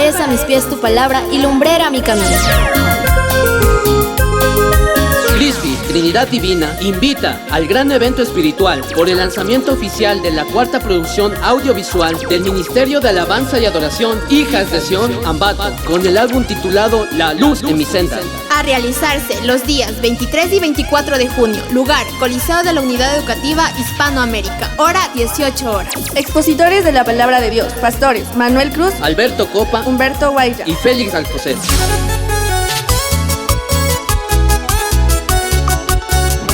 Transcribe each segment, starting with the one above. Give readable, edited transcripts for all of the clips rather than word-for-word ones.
es a mis pies tu palabra y lumbrera mi camino. Crispi, Trinidad Divina, invita al gran evento espiritual por el lanzamiento oficial de la cuarta producción audiovisual del Ministerio de Alabanza y Adoración Hijas de Sión, Ambato, con el álbum titulado La Luz en mi senda. A realizarse los días 23 y 24 de junio. Lugar, Coliseo de la Unidad Educativa Hispanoamérica. Hora, 18 horas. Expositores de la Palabra de Dios, pastores Manuel Cruz, Alberto Copa, Humberto Guaya y Félix Alcocer.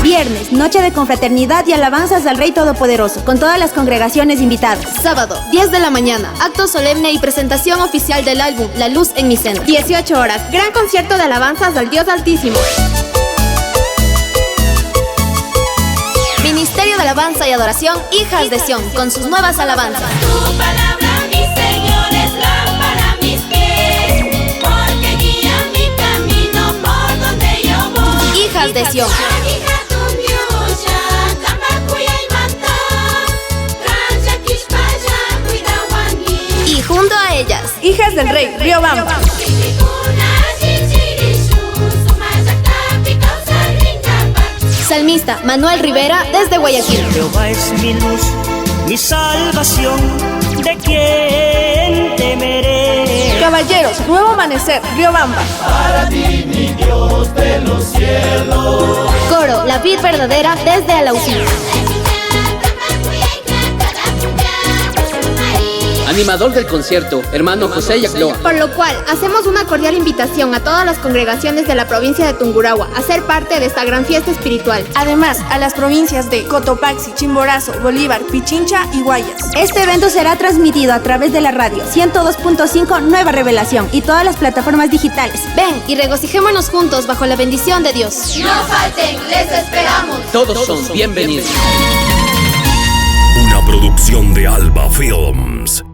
Viernes, noche de confraternidad y alabanzas al Rey Todopoderoso, con todas las congregaciones invitadas. Sábado, 10 de la mañana, acto solemne y presentación oficial del álbum La Luz en mi senda. 18 horas. Gran concierto de alabanzas al Dios Altísimo. Ministerio de Alabanza y Adoración Hijas de Sión, con sus nuevas alabanzas. Tu palabra, mi Señor, es lámpara a mis pies, porque guía mi camino por donde yo voy. Hijas de Sión. Y junto a ellas, Hijas del Rey, Riobamba. salmista Manuel Rivera desde Guayaquil. Jehová es mi luz, mi salvación, ¿de quién temeré? Caballeros, Nuevo Amanecer, Riobamba. Para ti, mi Dios de los cielos. Coro La Vid Verdadera desde Alausí. Animador del concierto, hermano José Yacloa. Por lo cual, hacemos una cordial invitación a todas las congregaciones de la provincia de Tungurahua a ser parte de esta gran fiesta espiritual. Además, a las provincias de Cotopaxi, Chimborazo, Bolívar, Pichincha y Guayas. Este evento será transmitido a través de la radio 102.5 Nueva Revelación y todas las plataformas digitales. Ven y regocijémonos juntos bajo la bendición de Dios. No falten, les esperamos. Todos son bienvenidos. Una producción de Alba Films.